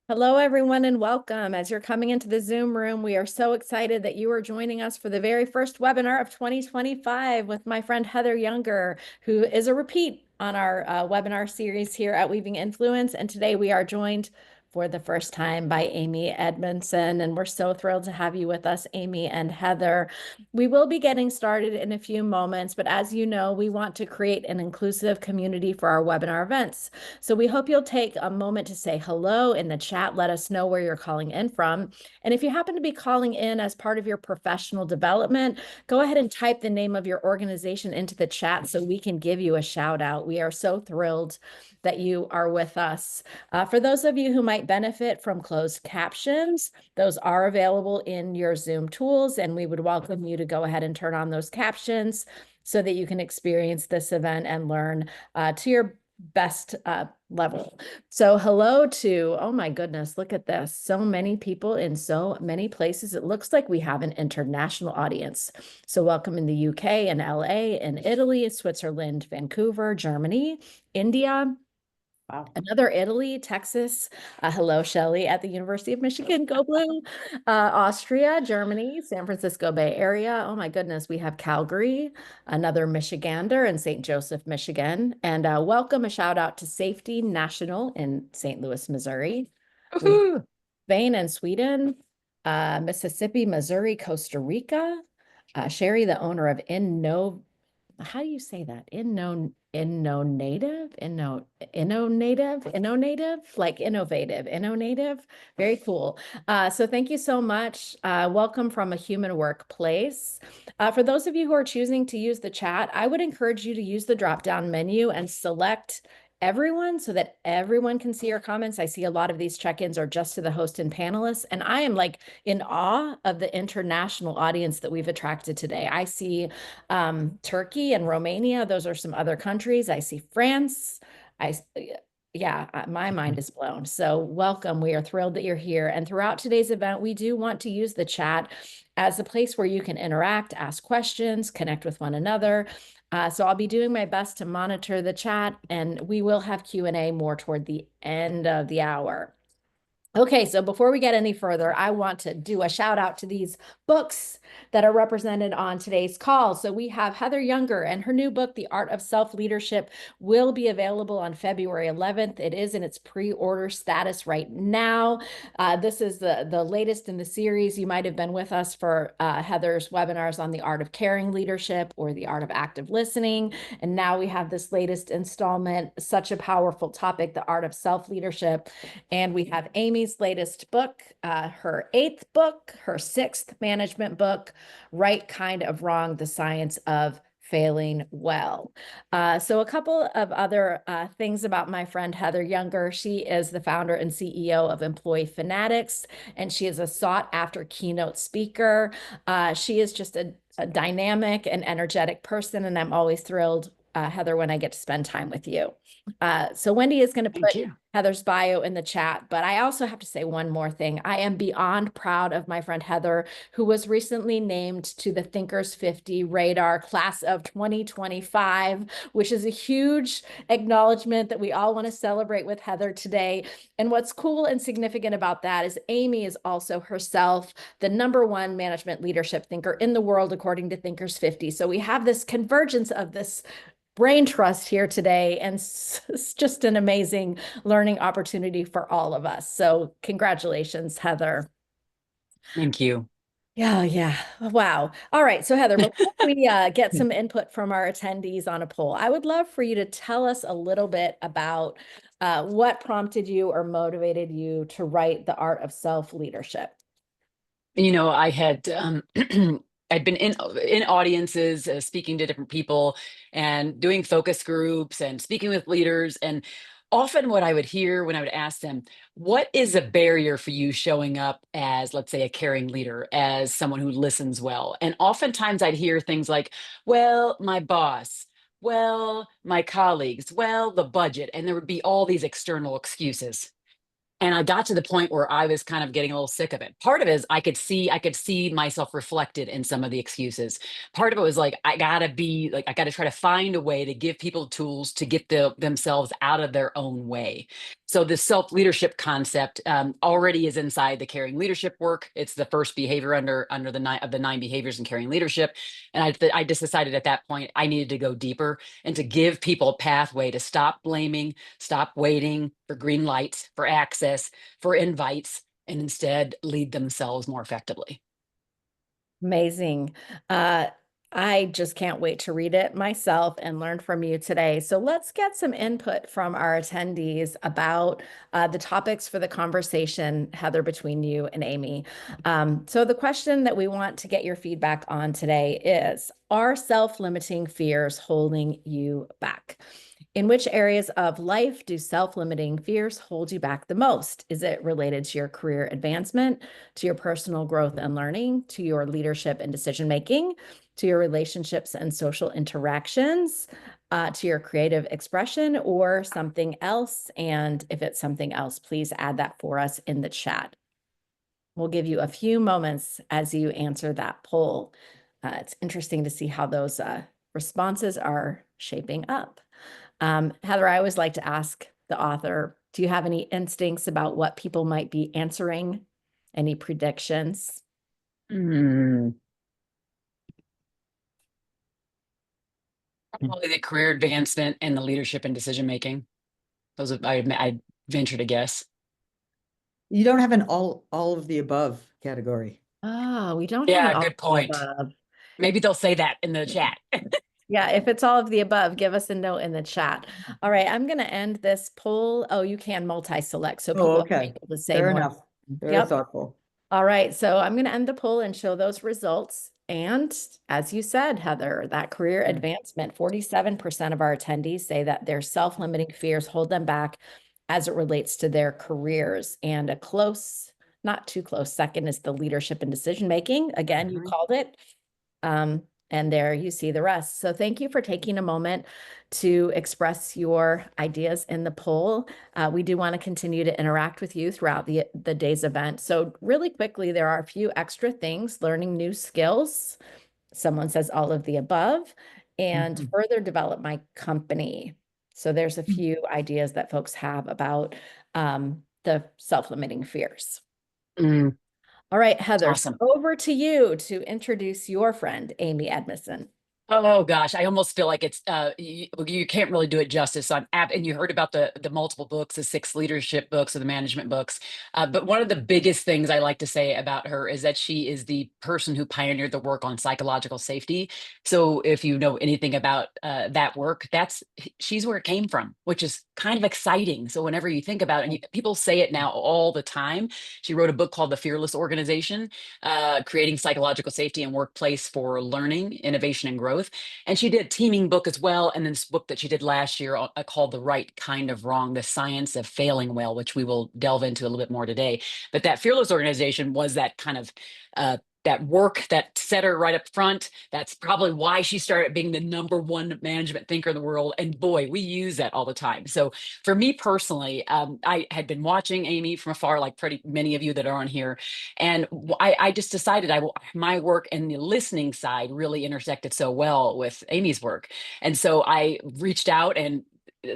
Hello, everyone, and welcome. As you're coming into the Zoom room, we are so excited that you are joining us for the very first webinar of 2025 with my friend Heather Younger, who is a repeat on our webinar series here at Weaving Influence. And today we are joined for the first time by Amy Edmondson, and we're so thrilled to have you with us, Amy and Heather. We will be getting started in a few moments, but as you know, we want to create an inclusive community for our webinar events. So we hope you'll take a moment to say hello in the chat. Let us know where you're calling in from. And if you happen to be calling in as part of your professional development, go ahead and type the name of your organization into the chat so we can give you a shout out. We are so thrilled that you are with us. For those of you who might benefit from closed captions, those are available in your Zoom tools, and we would welcome you to go ahead and turn on those captions so that you can experience this event and learn to your best level. So hello to, oh my goodness, look at this. So many people in so many places. It looks like we have an international audience. So welcome in the UK and LA and Italy, Switzerland, Vancouver, Germany, India. Wow. Another Italy, Texas. Hello, Shelley at the University of Michigan. Go Blue. Austria, Germany, San Francisco Bay Area. Oh my goodness, we have Calgary, another Michigander in St. Joseph, Michigan. And welcome, a shout out to Safety National in St. Louis, Missouri. We have Spain and Sweden, Mississippi, Missouri, Costa Rica. Sherry, the owner of how do you say that? Like innovative. Very cool. So thank you so much. Welcome from a human workplace. For those of you who are choosing to use the chat, I would encourage you to use the drop-down menu and select everyone so that everyone can see your comments. I see a lot of these check-ins are just to the host and panelists, and I am like in awe of the international audience that we've attracted today. I see Turkey and Romania. Those are some other countries. I see France. My mind is blown. So welcome. We are thrilled that you're here. And throughout today's event, we do want to use the chat as a place where you can interact, ask questions, connect with one another. So I'll be doing my best to monitor the chat, and we will have Q&A more toward the end of the hour. Okay, so before we get any further, I want to do a shout out to these books that are represented on today's call. So we have Heather Younger, and her new book, The Art of Self-Leadership, will be available on February 11th. It is in its pre-order status right now. This is the latest in the series. You might have been with us for Heather's webinars on the art of caring leadership or the art of active listening. And now we have this latest installment, such a powerful topic, the art of self-leadership. And we have Amy's latest book, her 8th book, her 6th management book, Right Kind of Wrong, The Science of Failing Well. So a couple of other things about my friend Heather Younger. She is the founder and CEO of Employee Fanatix, and she is a sought after keynote speaker. She is just a dynamic and energetic person, and I'm always thrilled, Heather, when I get to spend time with you. So Wendy is going to put Heather's bio in the chat, but I also have to say one more thing. I am beyond proud of my friend Heather, who was recently named to the Thinkers 50 Radar Class of 2025, which is a huge acknowledgement that we all want to celebrate with Heather today. And what's cool and significant about that is Amy is also herself the #1 management leadership thinker in the world, according to Thinkers 50. So we have this convergence of this brain trust here today, and it's just an amazing learning opportunity for all of us. So congratulations, Heather. Thank you. Yeah. Wow. All right. So Heather, before we get some input from our attendees on a poll, I would love for you to tell us a little bit about what prompted you or motivated you to write The Art of Self-Leadership. I had I'd been in audiences, speaking to different people and doing focus groups and speaking with leaders. And often what I would hear when I would ask them, what is a barrier for you showing up as, let's say, a caring leader, as someone who listens well? And oftentimes I'd hear things like, well, my boss, well, my colleagues, well, the budget. And there would be all these external excuses. And I got to the point where I was kind of getting a little sick of it. Part of it is I could see myself reflected in some of the excuses. Part of it was like, I gotta try to find a way to give people tools to get themselves out of their own way. So the self-leadership concept already is inside the caring leadership work. It's the first behavior under the nine behaviors in caring leadership. And I just decided at that point I needed to go deeper and to give people a pathway to stop blaming, stop waiting for green lights, for access, for invites, and instead lead themselves more effectively. Amazing. I just can't wait to read it myself and learn from you today. So let's get some input from our attendees about the topics for the conversation, Heather, between you and Amy. So the question that we want to get your feedback on today is, are self-limiting fears holding you back? In which areas of life do self-limiting fears hold you back the most? Is it related to your career advancement, to your personal growth and learning, to your leadership and decision-making, to your relationships and social interactions, to your creative expression, or something else? And if it's something else, please add that for us in the chat. We'll give you a few moments as you answer that poll. It's interesting to see how those responses are shaping up. Heather, I always like to ask the author, do you have any instincts about what people might be answering? Any predictions? Probably the career advancement and the leadership and decision making. Those are, I venture to guess. You don't have an all of the above category. Oh, we don't have an Yeah, all good of the point. above. Maybe they'll say that in the chat. Yeah, if it's all of the above, give us a note in the chat. All right, I'm going to end this poll. Oh, you can multi-select, so people Oh, are okay. able to say Fair more. enough. Very Yep. thoughtful. All right, so I'm going to end the poll and show those results. And as you said, Heather, that career advancement, 47% of our attendees say that their self-limiting fears hold them back as it relates to their careers. And a close, not too close second is the leadership and decision making. Again, you called it. And there you see the rest. So thank you for taking a moment to express your ideas in the poll. We do want to continue to interact with you throughout the day's event. So really quickly, there are a few extra things: learning new skills. Someone says all of the above, and further develop my company. So there's a few ideas that folks have about the self-limiting fears. All right, Heather, Awesome. over to you to introduce your friend, Amy Edmondson. Oh gosh, I almost feel like it's you can't really do it justice. So and you heard about the multiple books, the 6 leadership books or the management books. But one of the biggest things I like to say about her is that she is the person who pioneered the work on psychological safety. So if you know anything about that work, she's where it came from, which is kind of exciting. So whenever you think about it, and people say it now all the time. She wrote a book called The Fearless Organization, Creating Psychological Safety in Workplace for Learning, Innovation, and Growth. And she did a teaming book as well. And then this book that she did last year called The Right Kind of Wrong, The Science of Failing Well, which we will delve into a little bit more today. But that Fearless Organization was that kind of that work that set her right up front. That's probably why she started being the #1 management thinker in the world. And boy, we use that all the time. So for me personally, I had been watching Amy from afar, like pretty many of you that are on here. And I just decided my work and the listening side really intersected so well with Amy's work. And so I reached out, and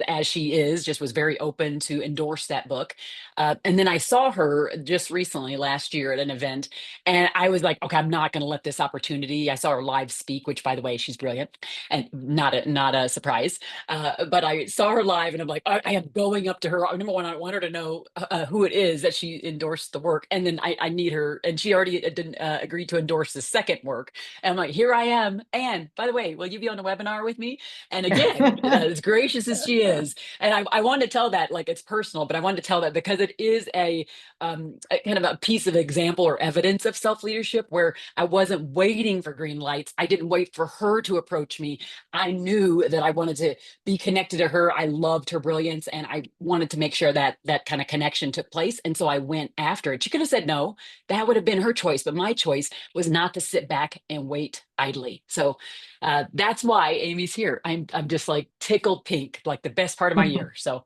as she is, just was very open to endorse that book. And then I saw her just recently last year at an event, and I was like, okay, I'm not going to let this opportunity. I saw her live speak, which, by the way, she's brilliant and not a surprise. But I saw her live, and I'm like, I am going up to her. Number one, I want her to know who it is that she endorsed the work, and then I need her, and she already didn't agreed to endorse the second work. And I'm like, here I am. And by the way, will you be on the webinar with me? And again, as gracious as she is, and I wanted to tell that, like, it's personal, but I wanted to tell that because it is a kind of a piece of example or evidence of self-leadership where I wasn't waiting for green lights. I didn't wait for her to approach me. I knew that I wanted to be connected to her. I loved her brilliance, and I wanted to make sure that that kind of connection took place. And so I went after it. She could have said no. That would have been her choice, but my choice was not to sit back and wait idly. So that's why Amy's here. I'm just like tickled pink, like the best part of my year. So,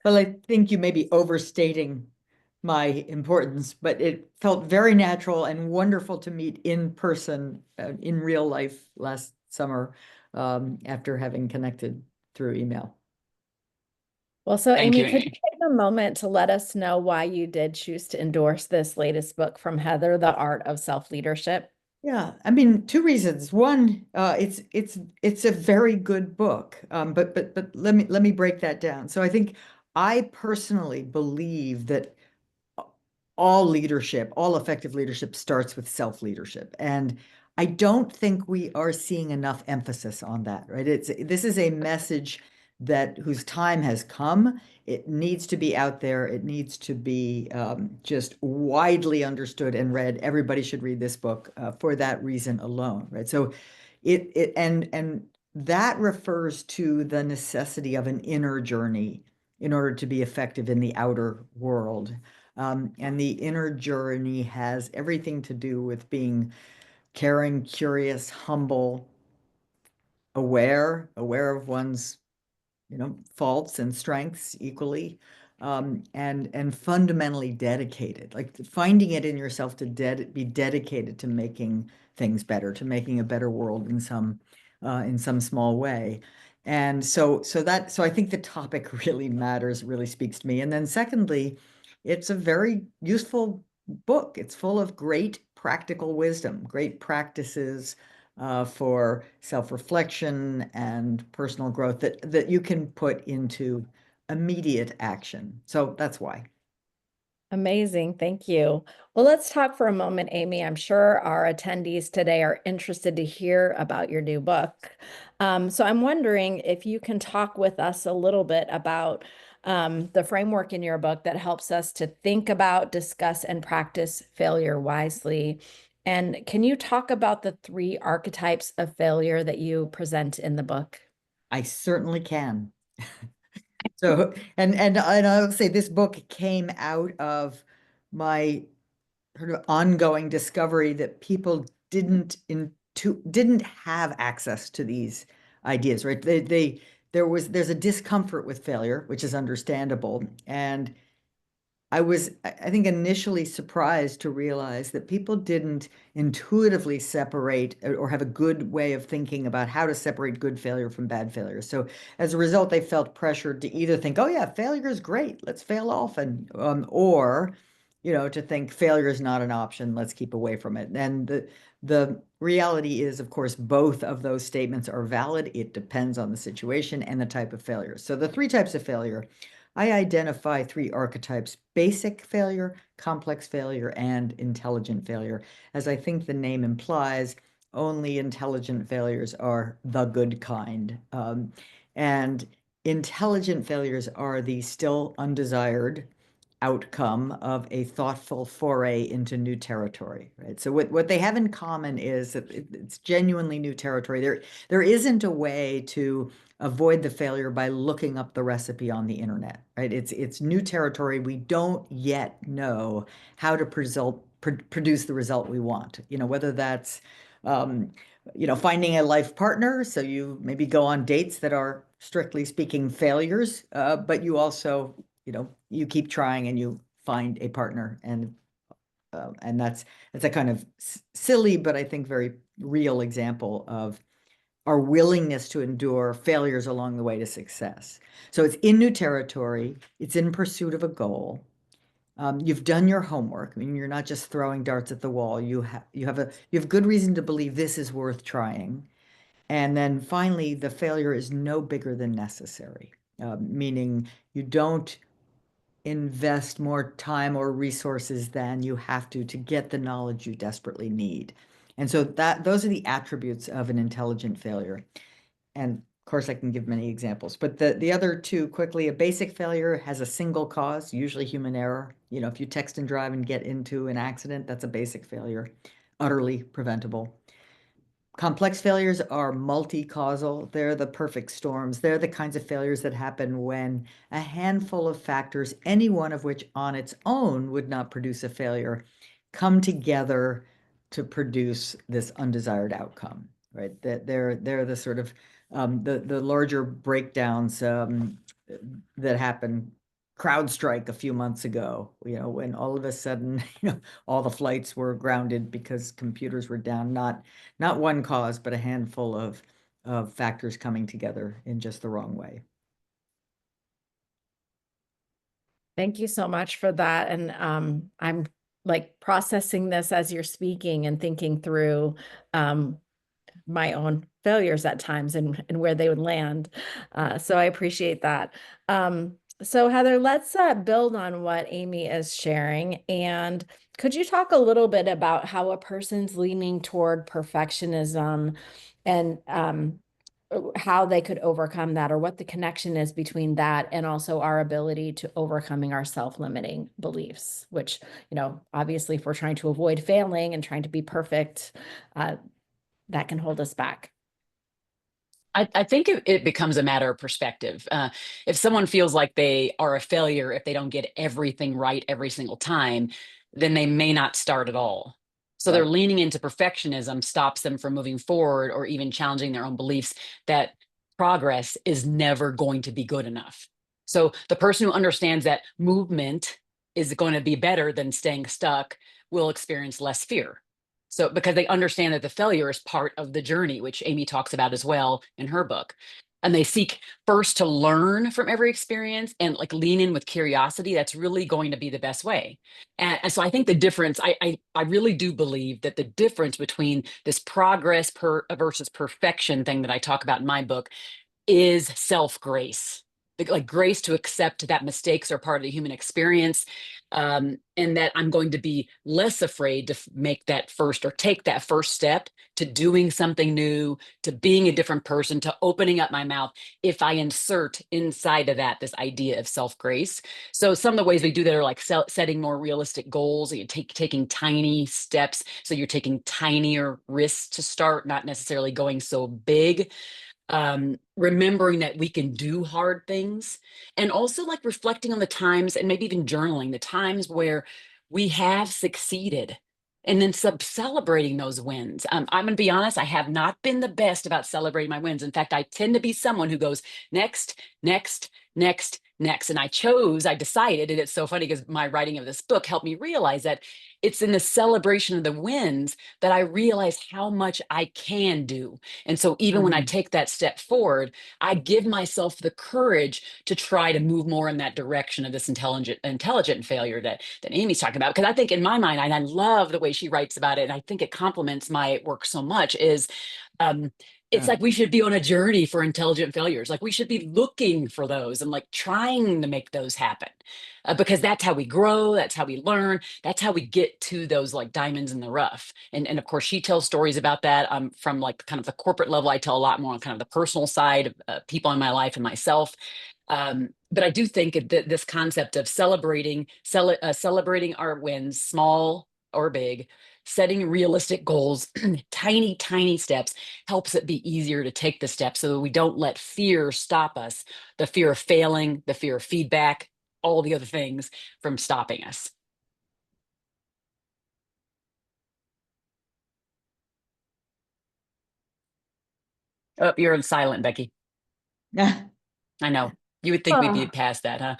well, I think you may be overstating my importance, but it felt very natural and wonderful to meet in person, in real life last summer, after having connected through email. Well, so Thank you, Amy, could you Amy. take a moment to let us know why you did choose to endorse this latest book from Heather, The Art of Self-Leadership? Yeah, I mean, two reasons. One, it's a very good book. But let me break that down. So I think I personally believe that all leadership, all effective leadership starts with self-leadership. And I don't think we are seeing enough emphasis on that, right? This is a message that whose time has come. It needs to be out there. It needs to be just widely understood and read. Everybody should read this book for that reason alone, right? So and that refers to the necessity of an inner journey in order to be effective in the outer world. And the inner journey has everything to do with being caring, curious, humble, aware of one's, faults and strengths equally, and fundamentally dedicated, like finding it in yourself to be dedicated to making things better, to making a better world in some small way. And so I think the topic really matters, really speaks to me. And then secondly, it's a very useful book. It's full of great practical wisdom, great practices for self-reflection and personal growth that you can put into immediate action. So that's why. Amazing. Thank you. Well, let's talk for a moment, Amy. I'm sure our attendees today are interested to hear about your new book. So I'm wondering if you can talk with us a little bit about the framework in your book that helps us to think about, discuss, and practice failure wisely. And can you talk about the 3 archetypes of failure that you present in the book? I certainly can. So, and I would say this book came out of my sort of ongoing discovery that people didn't have access to these ideas, right? There's a discomfort with failure, which is understandable. And I think, initially surprised to realize that people didn't intuitively separate or have a good way of thinking about how to separate good failure from bad failure. So as a result, they felt pressured to either think, oh yeah, failure is great, let's fail often, or, to think failure is not an option, let's keep away from it. And the reality is, of course, both of those statements are valid. It depends on the situation and the type of failure. So the 3 types of failure, I identify 3 archetypes: basic failure, complex failure, and intelligent failure. As I think the name implies, only intelligent failures are the good kind. And intelligent failures are the still undesired outcome of a thoughtful foray into new territory, right? So what they have in common is that it's genuinely new territory. There isn't a way to avoid the failure by looking up the recipe on the internet, right? It's new territory. We don't yet know how to produce the result we want. Whether that's finding a life partner. So you maybe go on dates that are, strictly speaking, failures, but you also, you keep trying and you find a partner, and that's a kind of silly, but I think very real example of our willingness to endure failures along the way to success. So it's in new territory. It's in pursuit of a goal. You've done your homework. I mean, you're not just throwing darts at the wall. You have good reason to believe this is worth trying. And then finally, the failure is no bigger than necessary, meaning you don't invest more time or resources than you have to get the knowledge you desperately need. And so those are the attributes of an intelligent failure. And of course, I can give many examples, but the other 2 quickly: a basic failure has a single cause, usually human error. If you text and drive and get into an accident, that's a basic failure, utterly preventable. Complex failures are multi-causal. They're the perfect storms. They're the kinds of failures that happen when a handful of factors, any one of which on its own would not produce a failure, come together to produce this undesired outcome, right? That they're the sort of the larger breakdowns that happen. CrowdStrike a few months ago, when all of a sudden, all the flights were grounded because computers were down. Not one cause, but a handful of factors coming together in just the wrong way. Thank you so much for that. And I'm like processing this as you're speaking and thinking through my own failures at times and where they would land. So I appreciate that. So Heather, let's build on what Amy is sharing. And could you talk a little bit about how a person's leaning toward perfectionism and how they could overcome that, or what the connection is between that and also our ability to overcoming our self-limiting beliefs, which, obviously if we're trying to avoid failing and trying to be perfect, that can hold us back. I think it becomes a matter of perspective. If someone feels like they are a failure if they don't get everything right every single time, then they may not start at all. So they're Right. leaning into perfectionism stops them from moving forward or even challenging their own beliefs that progress is never going to be good enough. So the person who understands that movement is going to be better than staying stuck will experience less fear. So, because they understand that the failure is part of the journey, which Amy talks about as well in her book. And they seek first to learn from every experience and like lean in with curiosity. That's really going to be the best way. And so I think the difference, I really do believe that the difference between this progress versus perfection thing that I talk about in my book is self-grace, like grace to accept that mistakes are part of the human experience, and that I'm going to be less afraid to make that first or take that first step to doing something new, to being a different person, to opening up my mouth if I insert inside of that this idea of self-grace. So some of the ways we do that are like setting more realistic goals, you taking tiny steps, so you're taking tinier risks to start, not necessarily going so big. Remembering that we can do hard things, and also like reflecting on the times and maybe even journaling the times where we have succeeded, and then celebrating those wins. I'm going to be honest, I have not been the best about celebrating my wins. In fact, I tend to be someone who goes next, next, next, next. And I decided, and it's so funny because my writing of this book helped me realize that it's in the celebration of the wins that I realize how much I can do. And so even when I take that step forward, I give myself the courage to try to move more in that direction of this intelligent failure that Amy's talking about. Because I think in my mind, and I love the way she writes about it, and I think it complements my work so much, is um, it's like we should be on a journey for intelligent failures. Like we should be looking for those and like trying to make those happen, because that's how we grow. That's how we learn. That's how we get to those like diamonds in the rough. And of course, she tells stories about that. From like kind of the corporate level. I tell a lot more on kind of the personal side of people in my life and myself. But I do think that this concept of celebrating our wins, small or big, setting realistic goals, tiny, tiny steps, helps it be easier to take the steps so that we don't let fear stop us, the fear of failing, the fear of feedback, all the other things from stopping us. Oh, you're in silent, Becky. Yeah. I know. You would think we'd be past that, huh?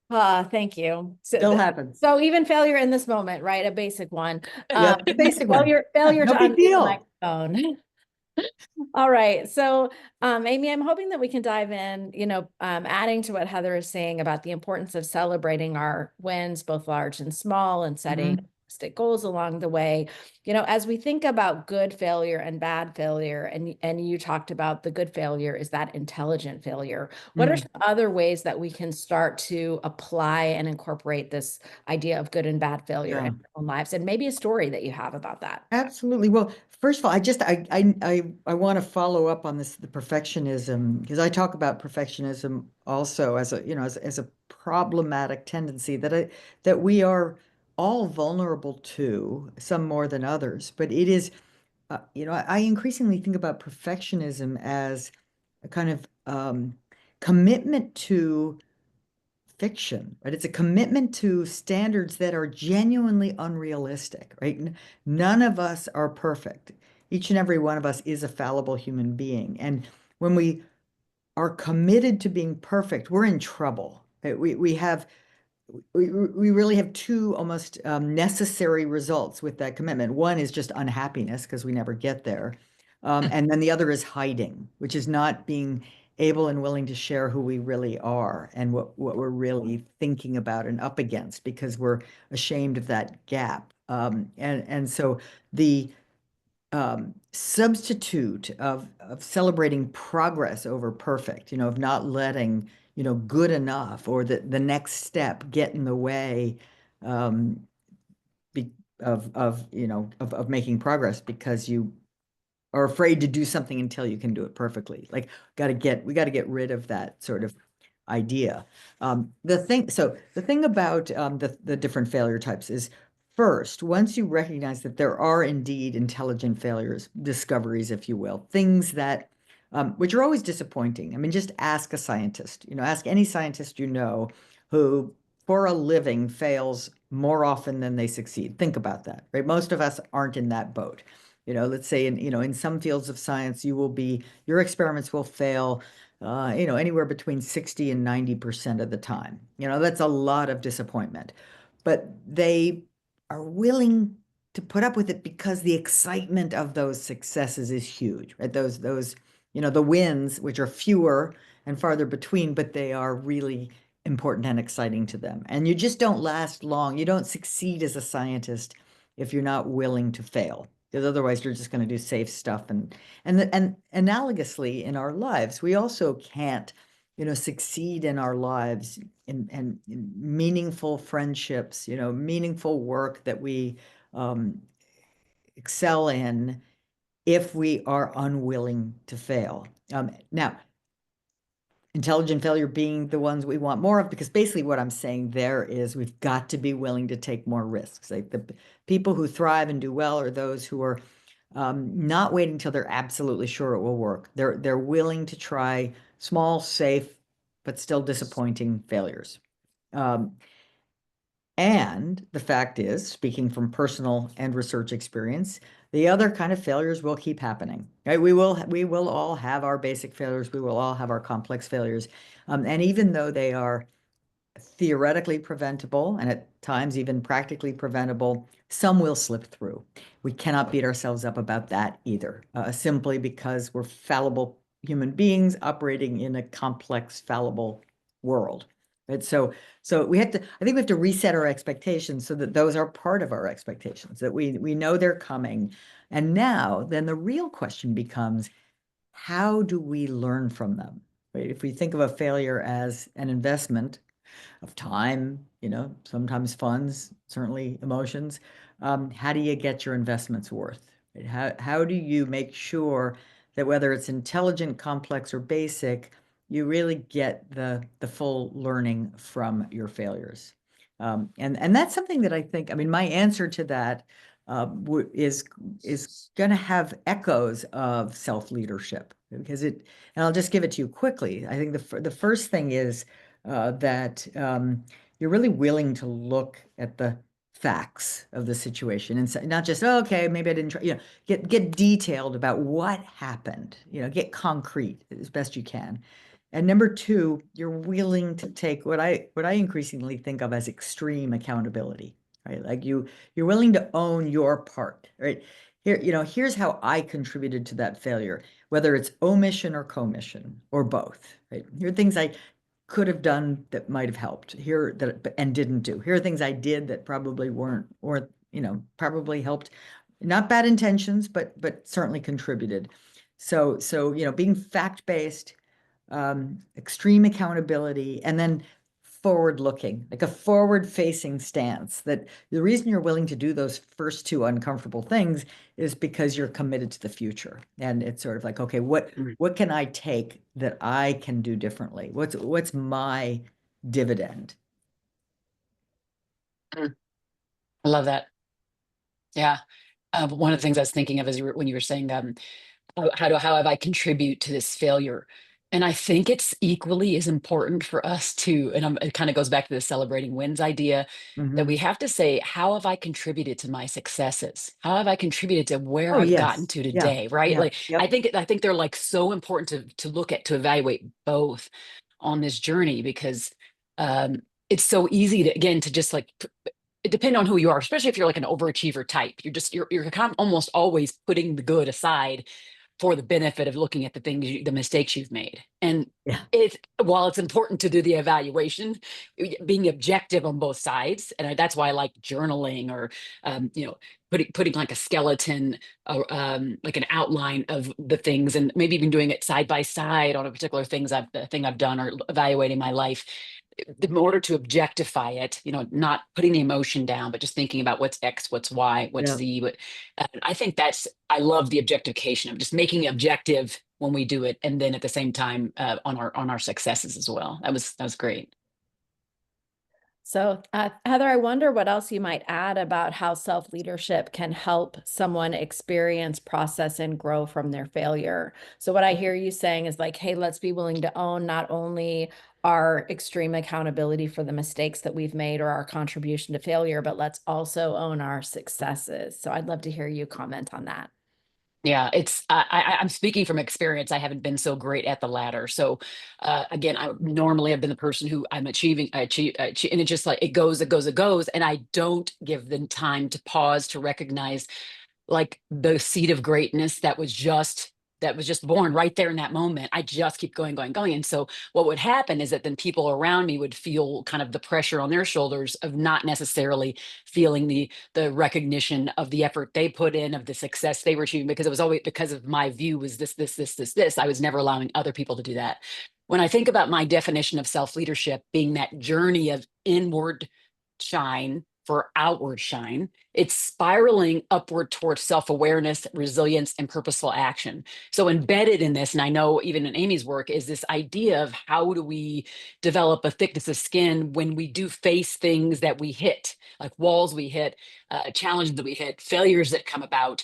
Thank you. So, Still happens. so even failure in this moment, right? A basic one. Yeah, the basic one. Failure No to big unmute the deal. microphone. All right. So, Amy, I'm hoping that we can dive in, adding to what Heather is saying about the importance of celebrating our wins, both large and small, and setting realistic goals along the way. As we think about good failure and bad failure, and you talked about the good failure is that intelligent failure. What are some other ways that we can start to apply and incorporate this idea of good and bad failure in our own lives? And maybe a story that you have about that. Absolutely. Well, first of all, I want to follow up on the perfectionism, because I talk about perfectionism also as as a problematic tendency that we are all vulnerable to, some more than others. But it is, I increasingly think about perfectionism as a kind of commitment to fiction, right? It's a commitment to standards that are genuinely unrealistic, right? None of us are perfect. Each and every one of us is a fallible human being. And when we are committed to being perfect, we're in trouble. Right? We really have two almost necessary results with that commitment. One is just unhappiness because we never get there. And then the other is hiding, which is not being able and willing to share who we really are and what we're really thinking about and up against, because we're ashamed of that gap. And so the substitute of celebrating progress over perfect, of not letting, good enough or the next step get in the way of making progress, because you are afraid to do something until you can do it perfectly. Like, we got to get rid of that sort of idea. The thing about the different failure types is, first, once you recognize that there are indeed intelligent failures, discoveries, if you will, things that which are always disappointing. I mean, just ask a scientist, ask any scientist who for a living fails more often than they succeed. Think about that, right? Most of us aren't in that boat. Let's say in some fields of science, your experiments will fail, anywhere between 60 and 90% of the time. That's a lot of disappointment, but they are willing to put up with it because the excitement of those successes is huge, right? Those, the wins, which are fewer and farther between, but they are really important and exciting to them. And you just don't last long. You don't succeed as a scientist if you're not willing to fail, because otherwise you're just going to do safe stuff. And analogously in our lives, we also can't, succeed in our lives in meaningful friendships, meaningful work that we excel in, if we are unwilling to fail. Now, intelligent failure being the ones we want more of, because basically what I'm saying there is we've got to be willing to take more risks. Like, the people who thrive and do well are those who are not waiting until they're absolutely sure it will work. They're willing to try small, safe, but still disappointing failures. And the fact is, speaking from personal and research experience, the other kind of failures will keep happening, right? We will all have our basic failures. We will all have our complex failures. And even though they are theoretically preventable and at times even practically preventable, some will slip through. We cannot beat ourselves up about that either, simply because we're fallible human beings operating in a complex, fallible world. Right? So I think we have to reset our expectations so that those are part of our expectations, that we know they're coming. And now then the real question becomes, how do we learn from them? Right? If we think of a failure as an investment of time, sometimes funds, certainly emotions, how do you get your investments worth? Right? How do you make sure that whether it's intelligent, complex, or basic, you really get the full learning from your failures? And that's something that I think, I mean, my answer to that is going to have echoes of self-leadership, because and I'll just give it to you quickly. I think the first thing is that you're really willing to look at the facts of the situation and not just, oh, okay, maybe I didn't try, get detailed about what happened, get concrete as best you can. And number two, you're willing to take what I increasingly think of as extreme accountability, right? Like you're willing to own your part, right? Here, here's how I contributed to that failure, whether it's omission or commission or both, right? Here are things I could have done that might have helped here and didn't do. Here are things I did that probably weren't, or, probably helped, not bad intentions, but certainly contributed. So, being fact-based, extreme accountability, and then forward-looking, like a forward-facing stance, that the reason you're willing to do those first two uncomfortable things is because you're committed to the future. And it's sort of like, okay, what can I take that I can do differently? What's my dividend? I love that. Yeah. One of the things I was thinking of is when you were saying, how have I contribute to this failure? And I think it's equally as important for us to, and it kind of goes back to the celebrating wins idea, that we have to say, how have I contributed to my successes? How have I contributed to where Oh, I've yes. gotten to Yeah. today? Right? Yeah. Like, Yep. I think they're like so important to look at, to evaluate both on this journey, because it's so easy to, again, to just like, it depends on who you are, especially if you're like an overachiever type. You're almost always putting the good aside for the benefit of looking at the things, the mistakes you've made. And Yeah. while it's important to do the evaluation, being objective on both sides, and that's why I like journaling, or putting like a skeleton, like an outline of the things, and maybe even doing it side by side on a particular thing I've done, or evaluating my life, in order to objectify it, not putting the emotion down, but just thinking about what's X, what's Y, what's Yeah. Z. I think I love the objectification of just making it objective when we do it, and then at the same time on our successes as well. That was great. So, Heather, I wonder what else you might add about how self-leadership can help someone experience, process, and grow from their failure. So what I hear you saying is like, hey, let's be willing to own not only our extreme accountability for the mistakes that we've made or our contribution to failure, but let's also own our successes. So I'd love to hear you comment on that. Yeah, I'm speaking from experience. I haven't been so great at the latter. So again, I normally have been the person who I achieve, and it's just like it goes, and I don't give them time to pause to recognize like the seed of greatness that was just born right there in that moment. I just keep going, going, going. And so what would happen is that then people around me would feel kind of the pressure on their shoulders of not necessarily feeling the recognition of the effort they put in, of the success they were achieving, because it was always because of my view was this. I was never allowing other people to do that. When I think about my definition of self-leadership being that journey of inward shine for outward shine, it's spiraling upward towards self-awareness, resilience, and purposeful action. So embedded in this, and I know even in Amy's work, is this idea of how do we develop a thickness of skin when we do face things that we hit, like walls we hit, challenges that we hit, failures that come about.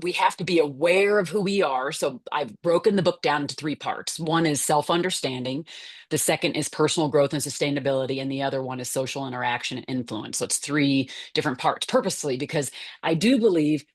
We have to be aware of who we are. So I've broken the book down into 3 parts. One is self-understanding. The second is personal growth and sustainability. And the other one is social interaction and influence. So it's 3 different parts purposely, because I do believe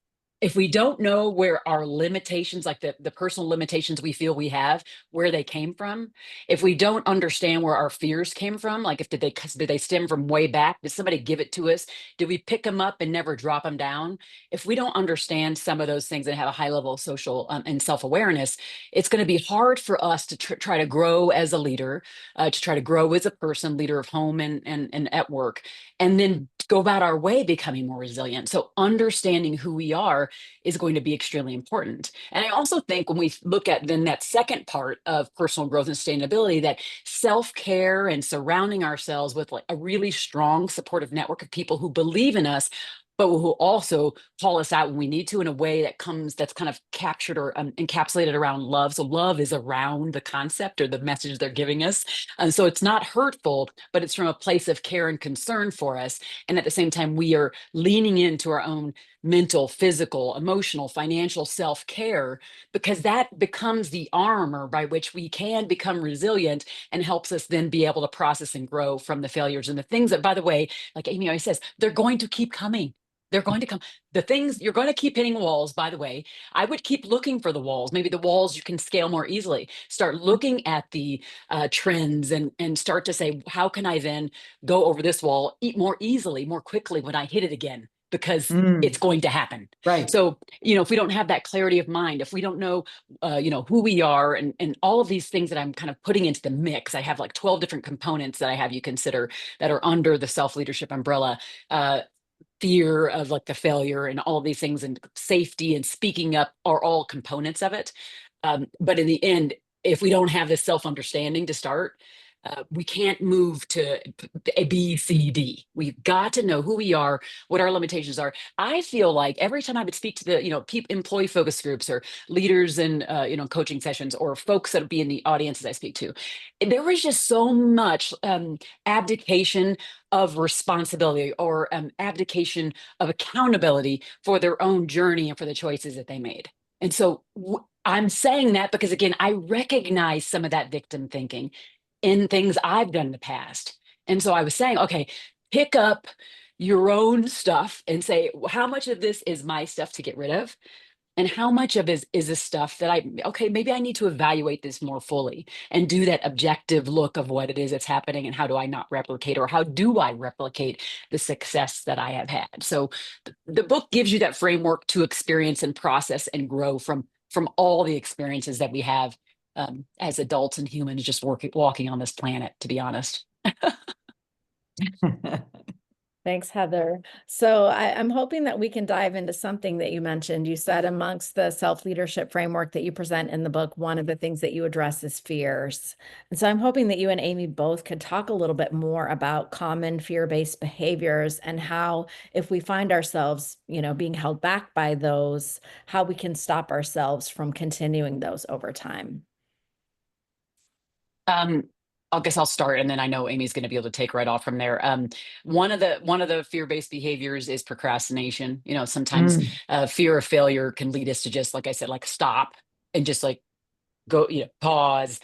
if we don't know where our limitations, like the personal limitations we feel we have, where they came from, if we don't understand where our fears came from, like did they stem from way back? Did somebody give it to us? Did we pick them up and never drop them down? If we don't understand some of those things and have a high level of social and self-awareness, it's going to be hard for us to try to grow as a leader, to try to grow as a person, leader of home and at work, and then go about our way becoming more resilient. So understanding who we are is going to be extremely important. And I also think when we look at then that second part of personal growth and sustainability, that self-care and surrounding ourselves with like a really strong supportive network of people who believe in us, but who also call us out when we need to in a way that's kind of captured or encapsulated around love. So love is around the concept or the message they're giving us. And so it's not hurtful, but it's from a place of care and concern for us. And at the same time, we are leaning into our own mental, physical, emotional, financial self-care, because that becomes the armor by which we can become resilient and helps us then be able to process and grow from the failures and the things that, by the way, like Amy always says, they're going to keep coming. They're going to come. The things, you're going to keep hitting walls, by the way. I would keep looking for the walls, maybe the walls you can scale more easily. Start looking at the trends and start to say, how can I then go over this wall more easily, more quickly when I hit it again? Because it's going to happen. Right. So, if we don't have that clarity of mind, if we don't know, who we are and all of these things that I'm kind of putting into the mix, I have like 12 different components that I have you consider that are under the self-leadership umbrella. Fear of like the failure and all of these things, and safety and speaking up are all components of it. But in the end, if we don't have this self-understanding to start, we can't move to A, B, C, D. We've got to know who we are, what our limitations are. I feel like every time I would speak to the, employee focus groups or leaders in, coaching sessions, or folks that would be in the audiences I speak to, there was just so much abdication of responsibility, or abdication of accountability for their own journey and for the choices that they made. And so I'm saying that because, again, I recognize some of that victim thinking in things I've done in the past. And so I was saying, okay, pick up your own stuff and say, how much of this is my stuff to get rid of? And how much of it is this stuff that maybe I need to evaluate this more fully and do that objective look of what it is that's happening, and how do I not replicate, or how do I replicate the success that I have had? So the book gives you that framework to experience and process and grow from from all the experiences that we have as adults and humans just walking on this planet, to be honest. Thanks, Heather. So I'm hoping that we can dive into something that you mentioned. You said amongst the self-leadership framework that you present in the book, one of the things that you address is fears. And so I'm hoping that you and Amy both could talk a little bit more about common fear-based behaviors and how, if we find ourselves, being held back by those, how we can stop ourselves from continuing those over time. I guess I'll start, and then I know Amy's going to be able to take right off from there. One of the fear-based behaviors is procrastination. Sometimes fear of failure can lead us to just, like I said, like stop and just like go, pause,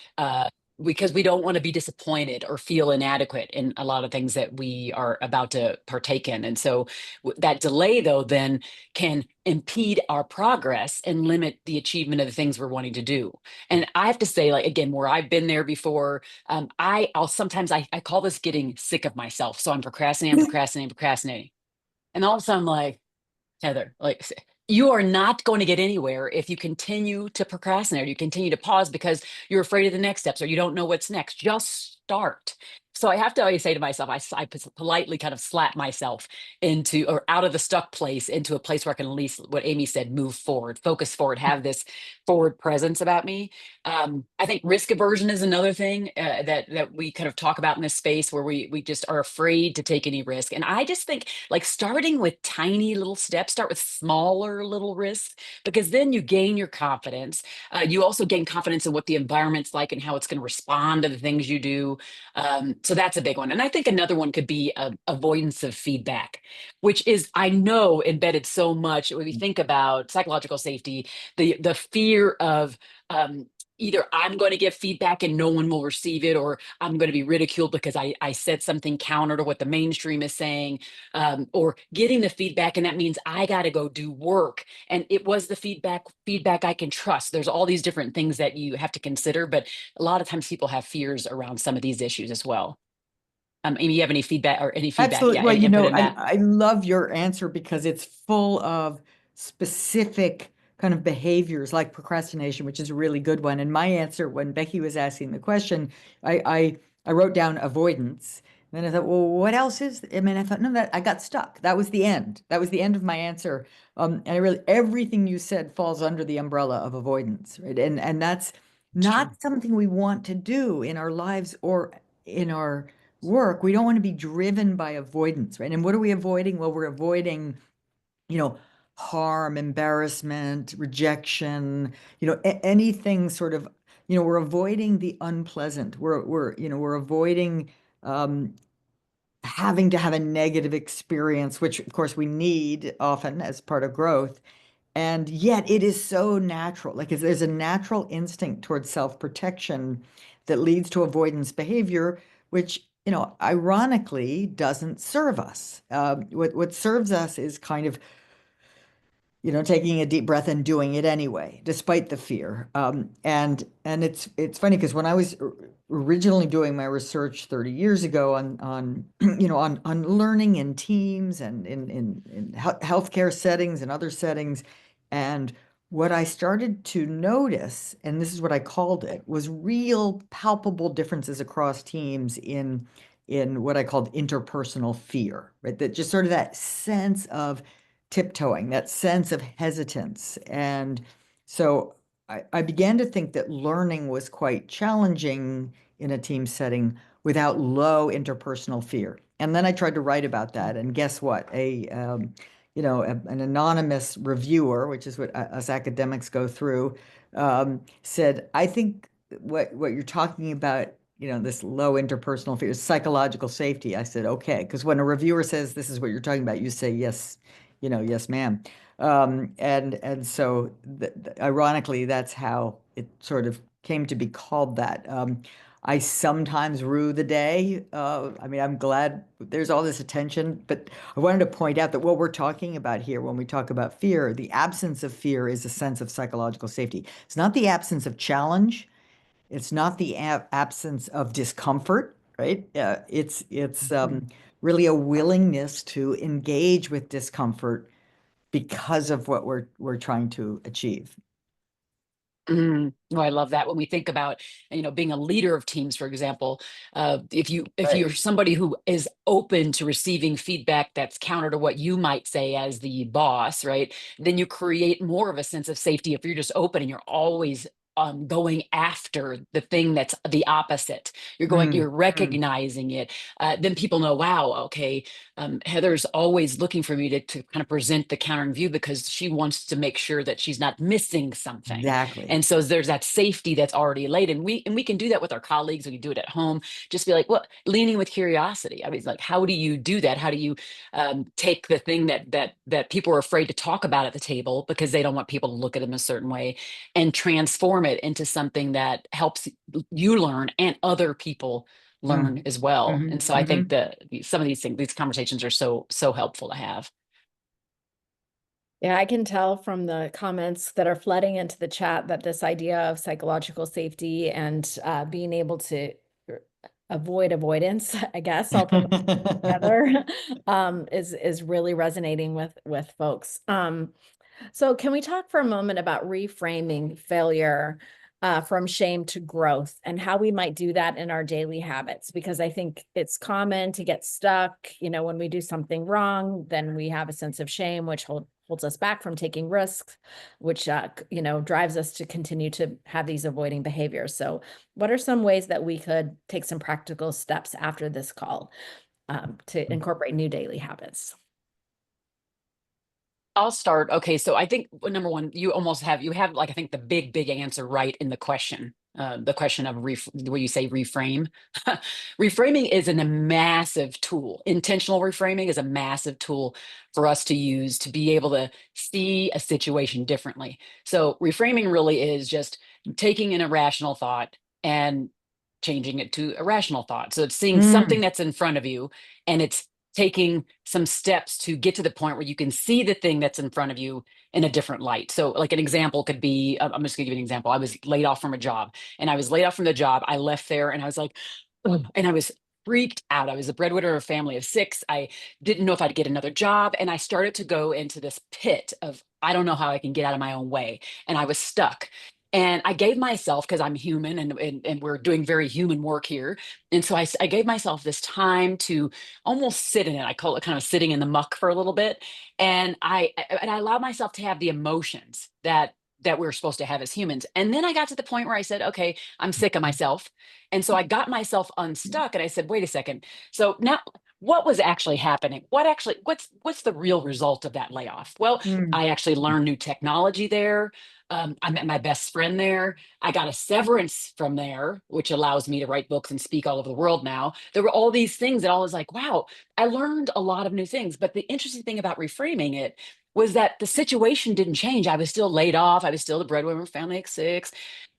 because we don't want to be disappointed or feel inadequate in a lot of things that we are about to partake in. And so that delay, though, then can impede our progress and limit the achievement of the things we're wanting to do. And I have to say, like, again, where I've been there before, I'll sometimes I call this getting sick of myself. So I'm procrastinating. And all of a sudden I'm like, Heather, like, you are not going to get anywhere if you continue to procrastinate, or you continue to pause because you're afraid of the next steps or you don't know what's next. Just start. So I have to always say to myself, I politely kind of slap myself into, or out of the stuck place into a place where I can, at least what Amy said, move forward, focus forward, have this forward presence about me. I think risk aversion is another thing that we kind of talk about in this space, where we just are afraid to take any risk. And I just think, like, starting with tiny little steps, start with smaller little risks, because then you gain your confidence. You also gain confidence in what the environment's like and how it's going to respond to the things you do. So that's a big one. And I think another one could be avoidance of feedback, which is, I know, embedded so much when we think about psychological safety, the fear of either I'm going to give feedback and no one will receive it, or I'm going to be ridiculed because I said something counter to what the mainstream is saying, or getting the feedback, and that means I got to go do work. And it was the feedback I can trust. There's all these different things that you have to consider, but a lot of times people have fears around some of these issues as well. Amy, you have any feedback or any feedback? Absolutely. Yeah, Well, any input in that? I love your answer because it's full of specific kind of behaviors like procrastination, which is a really good one. And my answer, when Becky was asking the question, I wrote down avoidance. And then I thought, well, what else is? I mean, I thought, no, that I got stuck. That was the end. That was the end of my answer. And everything you said falls under the umbrella of avoidance, right? And that's not something we want to do in our lives or in our work. We don't want to be driven by avoidance, right? And what are we avoiding? Well, we're avoiding, harm, embarrassment, rejection, anything sort of, we're avoiding the unpleasant. We're avoiding having to have a negative experience, which of course we need often as part of growth. And yet it is so natural. Like, there's a natural instinct towards self-protection that leads to avoidance behavior, which, ironically doesn't serve us. What serves us is kind of, taking a deep breath and doing it anyway, despite the fear. And it's funny because when I was originally doing my research 30 years ago on on learning in teams and in healthcare settings and other settings, and what I started to notice, and this is what I called it, was real palpable differences across teams in what I called interpersonal fear, right? That just sort of that sense of tiptoeing, that sense of hesitance. And so I began to think that learning was quite challenging in a team setting without low interpersonal fear. And then I tried to write about that. And guess what? An anonymous reviewer, which is what us academics go through, said, I think what you're talking about, this low interpersonal fear, is psychological safety. I said, okay, because when a reviewer says this is what you're talking about, you say, yes, yes, ma'am. And so ironically, that's how it sort of came to be called that. I sometimes rue the day. I mean, I'm glad there's all this attention, but I wanted to point out that what we're talking about here when we talk about fear, the absence of fear is a sense of psychological safety. It's not the absence of challenge. It's not the absence of discomfort, right? It's really a willingness to engage with discomfort because of what we're trying to achieve. Oh, I love that. When we think about, being a leader of teams, for example, if you're Right. somebody who is open to receiving feedback that's counter to what you might say as the boss, right? Then you create more of a sense of safety. If you're just open and you're always going after the thing that's the opposite, you're Mm. recognizing it. Then people know, wow, okay, Heather's always looking for me to kind of present the countering view because she wants to make sure that she's not missing something. Exactly. And so there's that safety that's already laid. And we can do that with our colleagues. We can do it at home. Just be like, well, leaning with curiosity. I mean, it's like, how do you do that? How do you take the thing that people are afraid to talk about at the table because they don't want people to look at them a certain way, and transform it into something that helps you learn and other people learn as well. And so I think that some of these conversations are so helpful to have. Yeah, I can tell from the comments that are flooding into the chat that this idea of psychological safety and being able to avoid avoidance, I guess I'll put it together, is really resonating with folks. So can we talk for a moment about reframing failure from shame to growth and how we might do that in our daily habits? Because I think it's common to get stuck. When we do something wrong, then we have a sense of shame, which holds us back from taking risks, which drives us to continue to have these avoiding behaviors. So what are some ways that we could take some practical steps after this call to incorporate new daily habits? I'll start. Okay, so I think number one, you have like I think the big answer right in the question. The question of where you say reframe. Reframing is a massive tool. Intentional reframing is a massive tool for us to use to be able to see a situation differently. So reframing really is just taking an irrational thought and changing it to a rational thought. So it's seeing something that's in front of you, and it's taking some steps to get to the point where you can see the thing that's in front of you in a different light. So like an example could be, I'm just gonna give you an example. I was laid off from a job, and I was laid off from the job. I left there and I was like, "Ugh," and I was freaked out. I was a breadwinner of a family of 6. I didn't know if I'd get another job. And I started to go into this pit of, I don't know how I can get out of my own way. And I was stuck. And I gave myself, because I'm human and we're doing very human work here. And so I gave myself this time to almost sit in it. I call it kind of sitting in the muck for a little bit. And I allowed myself to have the emotions that we're supposed to have as humans. And then I got to the point where I said, okay, I'm sick of myself. And so I got myself unstuck and I said, wait a second. So now what was actually happening? What's the real result of that layoff? Well, I actually learned new technology there. I met my best friend there. I got a severance from there, which allows me to write books and speak all over the world now. There were all these things that I was like, wow, I learned a lot of new things. But the interesting thing about reframing it was that the situation didn't change. I was still laid off. I was still the breadwinner of family of 6.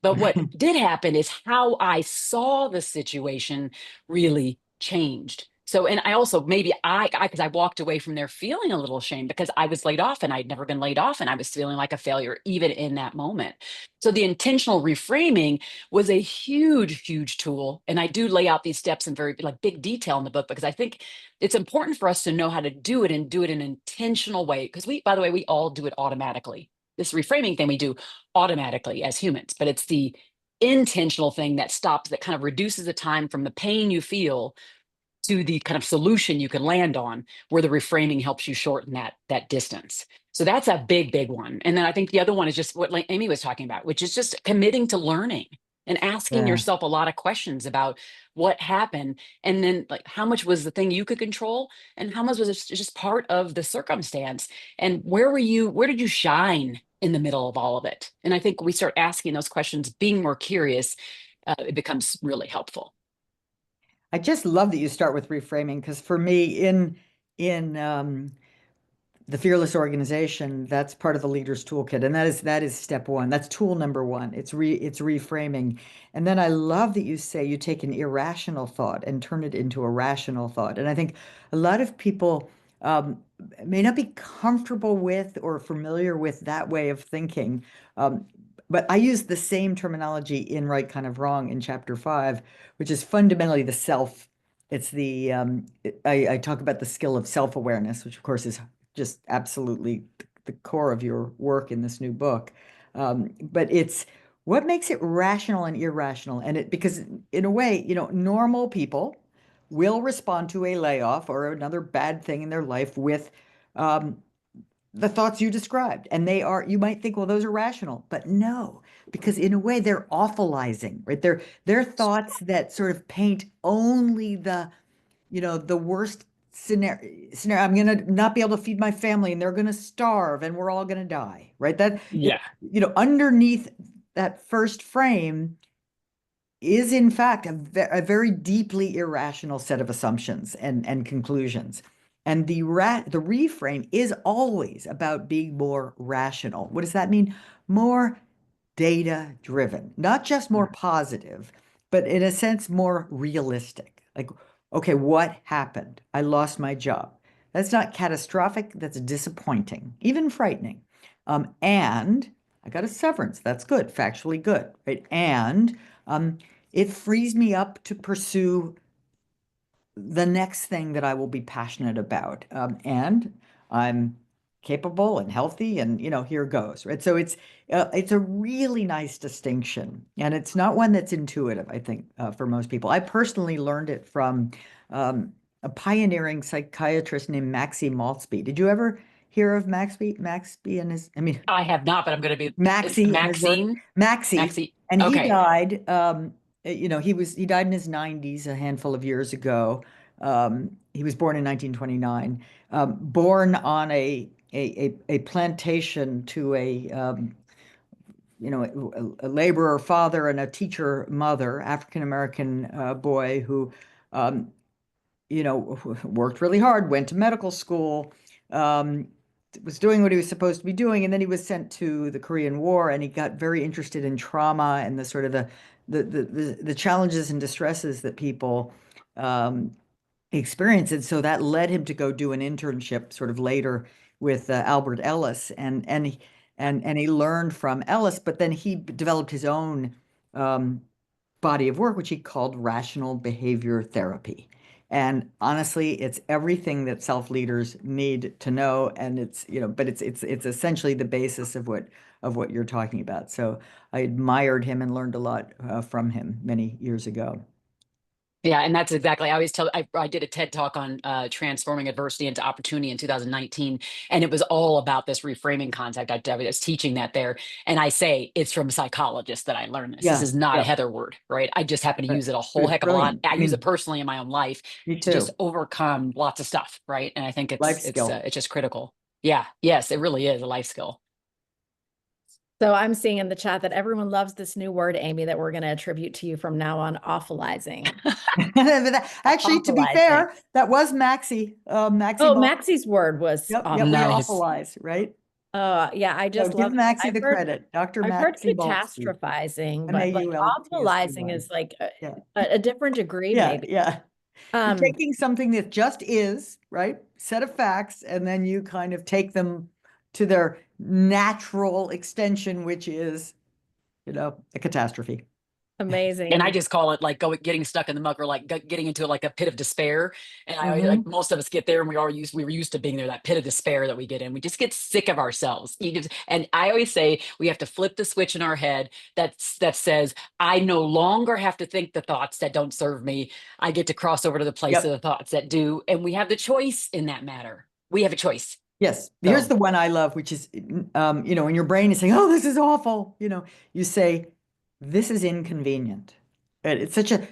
But what did happen is how I saw the situation really changed. So, and I also because I walked away from there feeling a little ashamed because I was laid off and I'd never been laid off and I was feeling like a failure even in that moment. So the intentional reframing was a huge tool. And I do lay out these steps in very like big detail in the book because I think it's important for us to know how to do it and do it in an intentional way. Because by the way, we all do it automatically. This reframing thing we do automatically as humans, but it's the intentional thing that kind of reduces the time from the pain you feel to the kind of solution you can land on, where the reframing helps you shorten that distance. So that's a big one. And then I think the other one is just what like Amy was talking about, which is just committing to learning and asking Yeah. yourself a lot of questions about what happened, and then like how much was the thing you could control and how much was it just part of the circumstance, and where did you shine in the middle of all of it. And I think we start asking those questions, being more curious, it becomes really helpful. I just love that you start with reframing because for me, in the fearless organization, that's part of the leader's toolkit, and that is step one. That's tool number one. It's reframing, and then I love that you say you take an irrational thought and turn it into a rational thought. And I think a lot of people may not be comfortable with or familiar with that way of thinking. But I use the same terminology in Right Kind of Wrong in chapter 5, which is fundamentally the self. It's I talk about the skill of self-awareness, which of course is just absolutely the core of your work in this new book. But it's what makes it rational and irrational? And because in a way, normal people will respond to a layoff or another bad thing in their life with the thoughts you described. And you might think, well, those are rational, but no, because in a way they're awfulizing, right? They're thoughts that sort of paint only the worst scenario. I'm going to not be able to feed my family and they're going to starve and we're all going to die, right? Yeah. Underneath that first frame is in fact a very deeply irrational set of assumptions and conclusions. And the reframe is always about being more rational. What does that mean? More data driven, not just more positive, but in a sense, more realistic. Like, okay, what happened? I lost my job. That's not catastrophic. That's disappointing, even frightening. And I got a severance. That's good, factually good, right? And it frees me up to pursue the next thing that I will be passionate about. And I'm capable and healthy and, here goes, right? So it's a really nice distinction. And it's not one that's intuitive, I think, for most people. I personally learned it from a pioneering psychiatrist named Maxie Maltzby. Did you ever hear of Maxie and his, I have not, but I'm going to be Maxie and his work? Maxine. Maxie. And he Okay. died, he died in his 90s, a handful of years ago. He was born in 1929, born on a plantation to a laborer father and a teacher mother, African-American boy who, worked really hard, went to medical school, was doing what he was supposed to be doing, and then he was sent to the Korean War, and he got very interested in trauma and the sort of the challenges and distresses that people experience. And so that led him to go do an internship sort of later with Albert Ellis, and he learned from Ellis, but then he developed his own body of work, which he called rational behavior therapy. And honestly, it's everything that self-leaders need to know. And it's, but it's essentially the basis of what you're talking about. So I admired him and learned a lot from him many years ago. Yeah, and that's exactly, I always tell, I did a TED talk on transforming adversity into opportunity in 2019, and it was all about this reframing concept. I was teaching that there, and I say it's from psychologists that I learned this. This is not a Heather word, right? I just happen to use it a whole heck of a lot. I use it personally in my own life Me to too. just overcome lots of stuff, right? And I think Life skill. it's just critical. Yeah, yes, it really is a life skill. So I'm seeing in the chat that everyone loves this new word, Amy, that we're going to attribute to you from now on, awfulizing. Actually, to be fair, that was Maxie. Maxie's word was Yep, awful. we awfulize, right? Yeah, I just love give Maxie the credit. Dr. I've heard Maxie catastrophizing, but like awfulizing is like a different degree, maybe. Yeah. You're taking something that just is, right? Set of facts, and then you kind of take them to their natural extension, which is, a catastrophe. Amazing. And I just call it like getting stuck in the muck, or like getting into like a pit of despair. And I like most of us get there, and we were used to being there, that pit of despair that we get in. We just get sick of ourselves. And I always say we have to flip the switch in our head that says, I no longer have to think the thoughts that don't serve me. I get to cross over to the place of the thoughts that do. And we have the choice in that matter. We have a choice. Yes. So here's the one I love, which is, when your brain is saying, oh, this is awful, you say, this is inconvenient. It's such a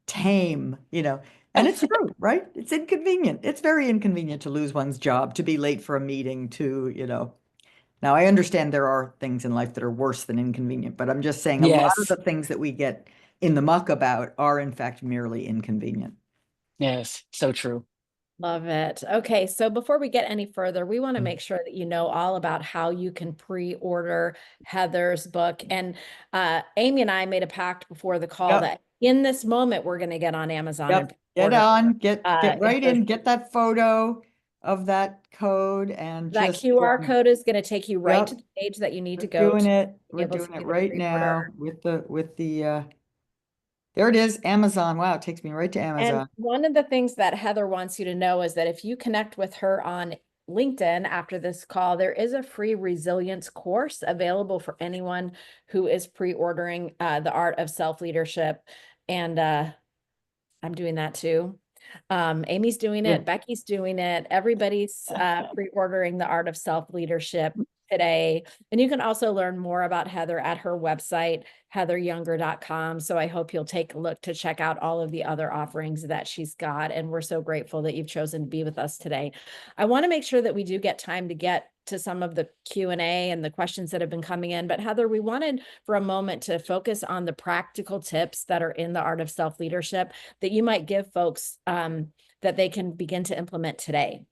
tame, and it's true, right? It's inconvenient. It's very inconvenient to lose one's job, to be late for a meeting, now I understand there are things in life that are worse than inconvenient, but I'm just saying a lot of the things that we get in the muck about are in fact merely inconvenient. Yes, so true. Love it. Okay, so before we get any further, we want to make sure that you know all about how you can pre-order Heather's book. And Amy and I made a pact before the call that in this moment, we're going to get on Amazon. And get right in, get that photo of that code, and that QR code is going to take you right to the page that you need to go to. We're doing it right now with the there it is, Amazon. Wow, it takes me right to Amazon. And one of the things that Heather wants you to know is that if you connect with her on LinkedIn after this call, there is a free resilience course available for anyone who is pre-ordering The Art of Self-Leadership. And I'm doing that too. Amy's doing it. Becky's doing it. Everybody's pre-ordering The Art of Self-Leadership today. And you can also learn more about Heather at her website, heatheryounger.com. So I hope you'll take a look to check out all of the other offerings that she's got. And we're so grateful that you've chosen to be with us today. I want to make sure that we do get time to get to some of the Q&A and the questions that have been coming in. But Heather, we wanted for a moment to focus on the practical tips that are in The Art of Self-Leadership that you might give folks that they can begin to implement today.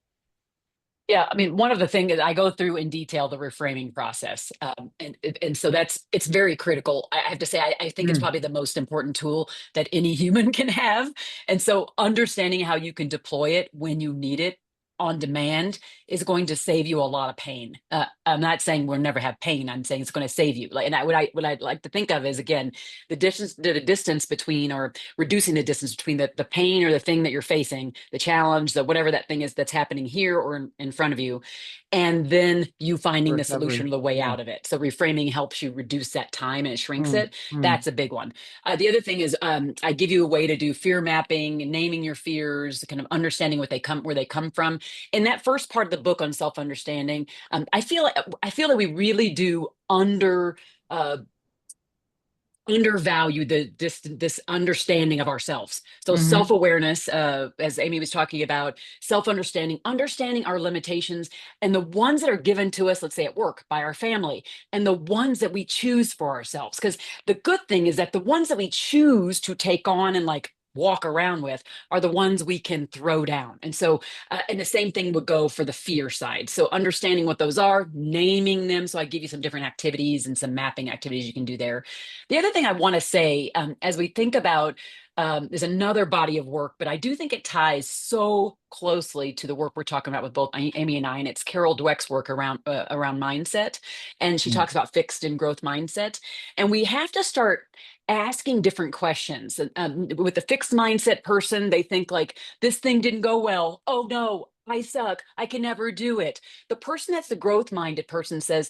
Yeah, I mean, one of the things that I go through in detail, the reframing process. And so it's very critical. I have to say, I think it's probably the most important tool that any human can have. And so understanding how you can deploy it when you need it on demand is going to save you a lot of pain. I'm not saying we'll never have pain. I'm saying it's going to save you. Like, and what I'd like to think of is, again, the distance between, or reducing the distance between the pain or the thing that you're facing, the challenge, the whatever that thing is that's happening here or in front of you, and then you finding the solution or the way out of it. So reframing helps you reduce that time and it shrinks it. That's a big one. The other thing is, I give you a way to do fear mapping, naming your fears, kind of understanding where they come from. In that first part of the book on self-understanding, I feel that we really do undervalue this understanding of ourselves. So self-awareness, as Amy was talking about, self-understanding, understanding our limitations and the ones that are given to us, let's say at work, by our family, and the ones that we choose for ourselves. Because the good thing is that the ones that we choose to take on and like walk around with are the ones we can throw down. And so, and the same thing would go for the fear side. So understanding what those are, naming them. So I give you some different activities and some mapping activities you can do there. The other thing I want to say, as we think about, there's another body of work, but I do think it ties so closely to the work we're talking about with both Amy and I, and it's Carol Dweck's work around mindset. And she talks about fixed and growth mindset. And we have to start asking different questions. With the fixed mindset person, they think like, this thing didn't go well. Oh no, I suck. I can never do it. The person that's the growth minded person says,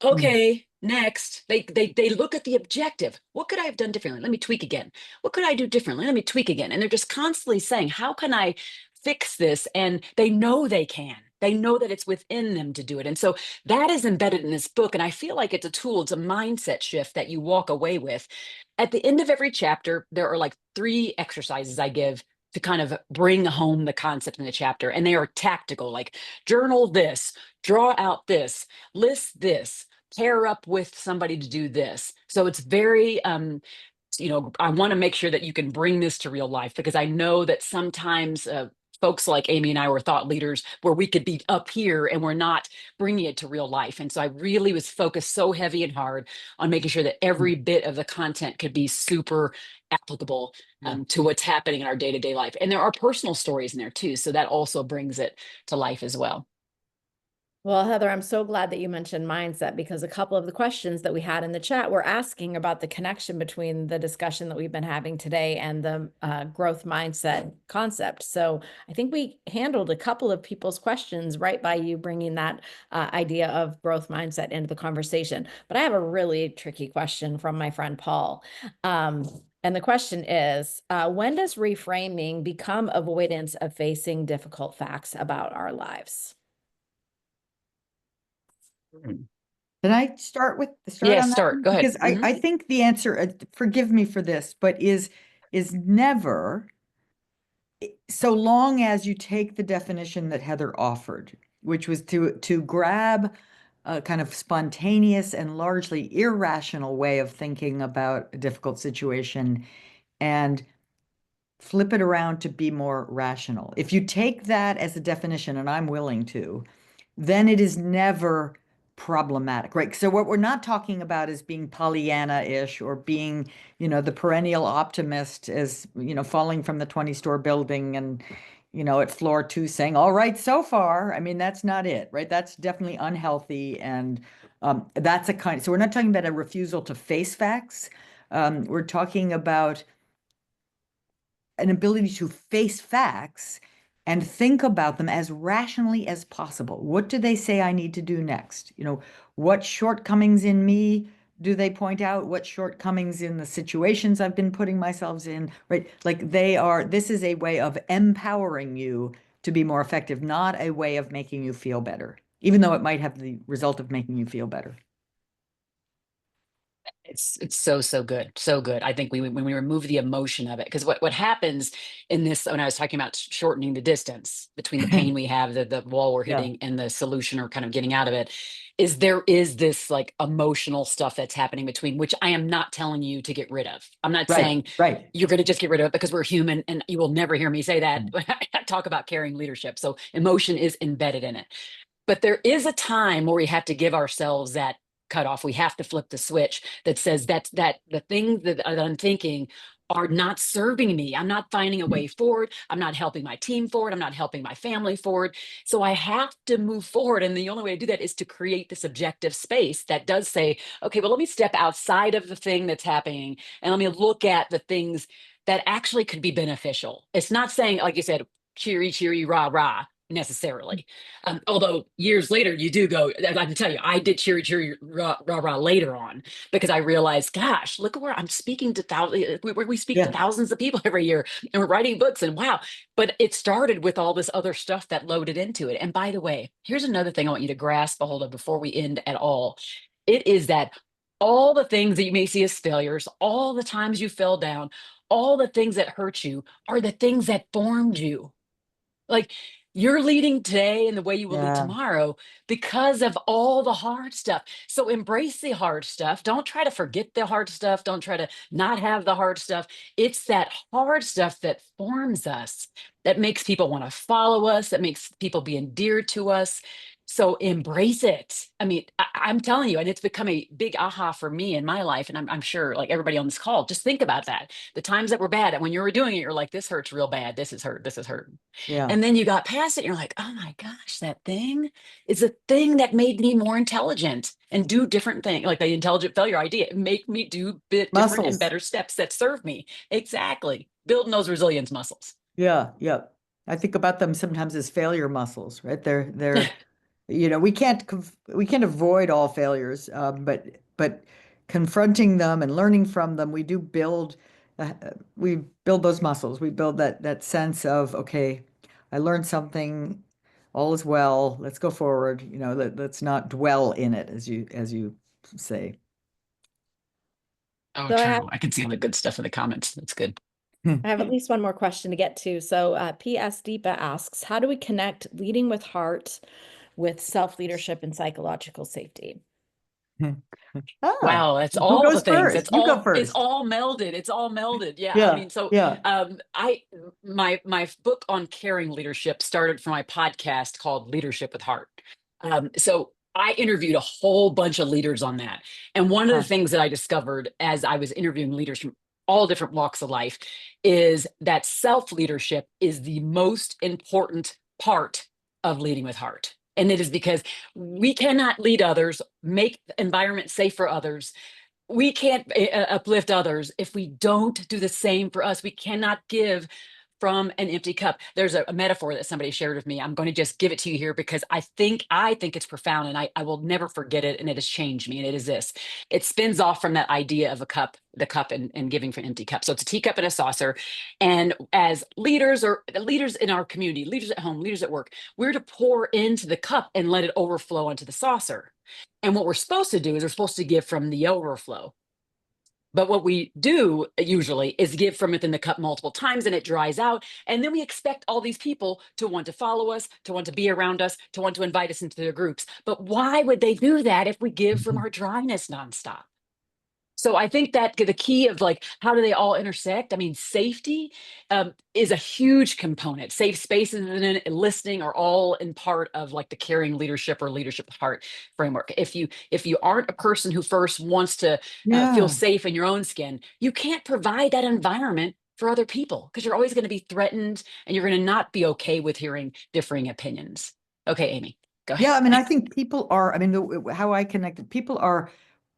okay, next. They look at the objective. What could I have done differently? Let me tweak again. What could I do differently? Let me tweak again. And they're just constantly saying, how can I fix this? And they know they can. They know that it's within them to do it. And so that is embedded in this book. And I feel like it's a tool, it's a mindset shift that you walk away with. At the end of every chapter, there are like 3 exercises I give to kind of bring home the concept in the chapter. And they are tactical, like journal this, draw out this, list this, pair up with somebody to do this. So it's very, I want to make sure that you can bring this to real life, because I know that sometimes folks like Amy and I were thought leaders where we could be up here and we're not bringing it to real life. And so I really was focused so heavy and hard on making sure that every bit of the content could be super applicable to what's happening in our day-to-day life. And there are personal stories in there too. So that also brings it to life as well. Well, Heather, I'm so glad that you mentioned mindset, because a couple of the questions that we had in the chat were asking about the connection between the discussion that we've been having today and the growth mindset concept. So I think we handled a couple of people's questions right by you bringing that idea of growth mindset into the conversation. But I have a really tricky question from my friend Paul. And the question is, when does reframing become avoidance of facing difficult facts about our lives? Can I start with Yeah, on that? start. Go ahead. Because I think the answer, forgive me for this, but is never, so long as you take the definition that Heather offered, which was to grab a kind of spontaneous and largely irrational way of thinking about a difficult situation and flip it around to be more rational. If you take that as a definition, and I'm willing to, then it is never problematic, right? So what we're not talking about is being Pollyanna-ish or being, the perennial optimist, as, falling from the 20-story building and, at floor 2 saying, all right, so far. I mean, that's not it, right? That's definitely unhealthy. And that's so we're not talking about a refusal to face facts. We're talking about an ability to face facts and think about them as rationally as possible. What do they say I need to do next? What shortcomings in me do they point out? What shortcomings in the situations I've been putting myself in, right? Like this is a way of empowering you to be more effective, not a way of making you feel better, even though it might have the result of making you feel better. It's so good, so good. I think when we remove the emotion of it, because what happens in this, when I was talking about shortening the distance between the pain we have, the wall we're Yeah. hitting, and the solution or kind of getting out of it, is there is this like emotional stuff that's happening between, which I am not telling you to get rid of. I'm not saying Right. you're going to just get rid of it, because we're human, and you will never hear me say that when I talk about carrying leadership. So emotion is embedded in it. But there is a time where we have to give ourselves that cutoff. We have to flip the switch that says that the things that I'm thinking are not serving me. I'm not finding a way forward. I'm not helping my team forward. I'm not helping my family forward. So I have to move forward. And the only way to do that is to create this objective space that does say, okay, well, let me step outside of the thing that's happening and let me look at the things that actually could be beneficial. It's not saying, like you said, cheery, rah, rah, necessarily. Although years later, you do go, I can tell you, I did cheery, rah, rah, rah later on, because I realized, gosh, look at where I'm speaking to thousands, we speak to thousands of people every year, and we're writing books, and wow. But it started with all this other stuff that loaded into it. And by the way, here's another thing I want you to grasp a hold of before we end at all. It is that all the things that you may see as failures, all the times you fell down, all the things that hurt you are the things that formed you. Like, you're leading today and the way you will lead Yeah. tomorrow because of all the hard stuff. So embrace the hard stuff. Don't try to forget the hard stuff. Don't try to not have the hard stuff. It's that hard stuff that forms us, that makes people want to follow us, that makes people be endeared to us. So embrace it. I mean, I'm telling you, and it's become a big aha for me in my life. And I'm sure like everybody on this call, just think about that. The times that were bad, and when you were doing it, you're like, this hurts real bad. This is hurt. This is hurt. Yeah. And then you got past it. And you're like, oh my gosh, that thing is a thing that made me more intelligent and do different things. Like the intelligent failure idea, make me do bit different and Muscles. better steps that serve me. Exactly. Building those resilience muscles. Yeah. Yeah. I think about them sometimes as failure muscles, right? They're we can't avoid all failures, but confronting them and learning from them, we build those muscles. We build that sense of, okay, I learned something, all is well. Let's go forward. Let's not dwell in it, as you say. Oh, So true. I can see all the good stuff in the comments. That's good. I have at least one more question to get to. So P.S. Deepa asks, how do we connect leading with heart with self-leadership and psychological safety? Wow, that's Who all the goes things. first? You go It's first. all melded. It's all melded. Yeah. I Yeah. mean, so Yeah. I my book on caring leadership started from my podcast called Leadership with Heart. So I interviewed a whole bunch of leaders on that. And one of the things that I discovered as I was interviewing leaders from all different walks of life is that self-leadership is the most important part of leading with heart. And it is because we cannot lead others, make the environment safe for others. We can't uplift others if we don't do the same for us. We cannot give from an empty cup. There's a metaphor that somebody shared with me. I'm going to just give it to you here because I think it's profound, and I will never forget it. And it has changed me. And it is this: it spins off from that idea of a cup, the cup and giving from an empty cup. So it's a teacup and a saucer. And as leaders, or leaders in our community, leaders at home, leaders at work, we're to pour into the cup and let it overflow onto the saucer. And what we're supposed to do is we're supposed to give from the overflow. But what we do usually is give from within the cup multiple times, and it dries out. And then we expect all these people to want to follow us, to want to be around us, to want to invite us into their groups. But why would they do that if we give from our dryness nonstop? So I think that the key of like, how do they all intersect? I mean, safety is a huge component. Safe spaces and listening are all in part of like the caring leadership or leadership with heart framework. If you aren't a person who first wants to feel safe in your own skin, you can't provide that environment for other people, because you're always going to be threatened and you're going to not be okay with hearing differing opinions. Okay, Amy, go ahead. Yeah, I mean, I think people are, how I connected, people are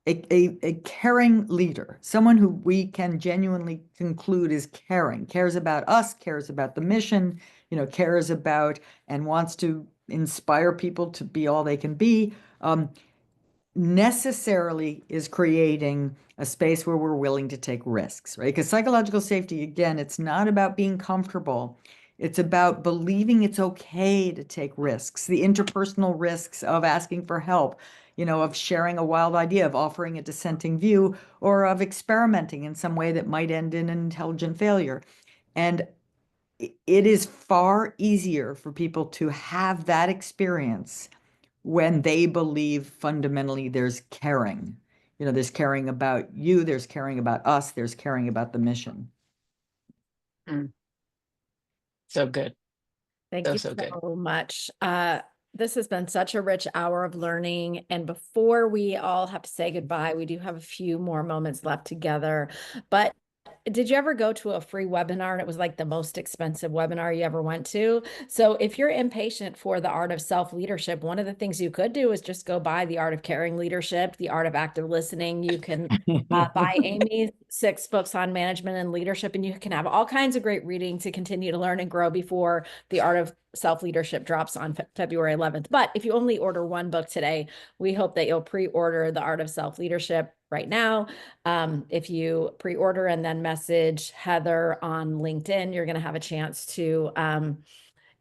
a caring leader, someone who we can genuinely conclude is caring, cares about us, cares about the mission, cares about and wants to inspire people to be all they can be, necessarily is creating a space where we're willing to take risks, right? Because psychological safety, again, it's not about being comfortable. It's about believing it's okay to take risks, the interpersonal risks of asking for help, of sharing a wild idea, of offering a dissenting view, or of experimenting in some way that might end in an intelligent failure. And it is far easier for people to have that experience when they believe fundamentally there's caring. There's caring about you, there's caring about us, there's caring about the mission. So good. Thank you So good. so much. This has been such a rich hour of learning. And before we all have to say goodbye, we do have a few more moments left together. But did you ever go to a free webinar and it was like the most expensive webinar you ever went to? So if you're impatient for the art of self-leadership, one of the things you could do is just go buy The Art of Caring Leadership, The Art of Active Listening. You can buy Amy's 6 books on management and leadership, and you can have all kinds of great reading to continue to learn and grow before The Art of Self-Leadership drops on February 11th. But if you only order one book today, we hope that you'll pre-order The Art of Self-Leadership right now. If you pre-order and then message Heather on LinkedIn, you're going to have a chance to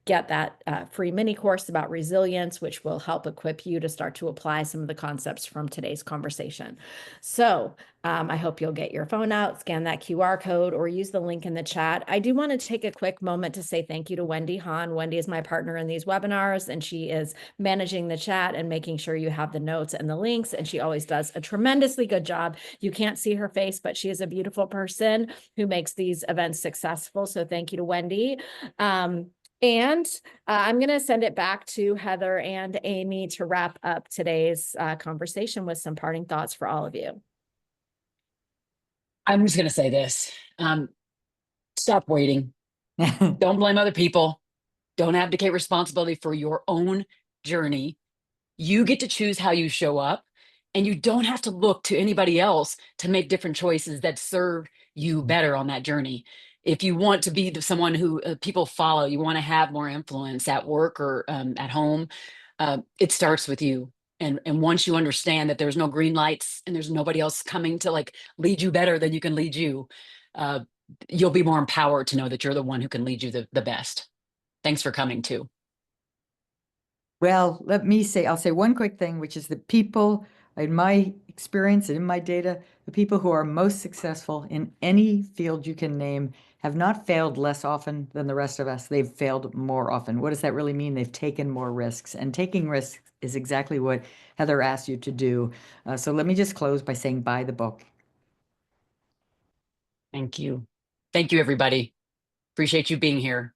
get that free mini course about resilience, which will help equip you to start to apply some of the concepts from today's conversation. So I hope you'll get your phone out, scan that QR code, or use the link in the chat. I do want to take a quick moment to say thank you to Wendy Hahn. Wendy is my partner in these webinars, and she is managing the chat and making sure you have the notes and the links, and she always does a tremendously good job. You can't see her face, but she is a beautiful person who makes these events successful. So thank you to Wendy. And I'm going to send it back to Heather and Amy to wrap up today's conversation with some parting thoughts for all of you. I'm just going to say this. Stop waiting. Don't blame other people. Don't abdicate responsibility for your own journey. You get to choose how you show up, and you don't have to look to anybody else to make different choices that serve you better on that journey. If you want to be someone who people follow, you want to have more influence at work or at home, it starts with you. And once you understand that there's no green lights and there's nobody else coming to like lead you better than you can lead you, you'll be more empowered to know that you're the one who can lead you the best. Thanks for coming too. Well, I'll say one quick thing, which is that people, in my experience and in my data, the people who are most successful in any field you can name have not failed less often than the rest of us. They've failed more often. What does that really mean? They've taken more risks, and taking risks is exactly what Heather asked you to do. So let me just close by saying, buy the book. Thank you. Thank you, everybody. Appreciate you being here.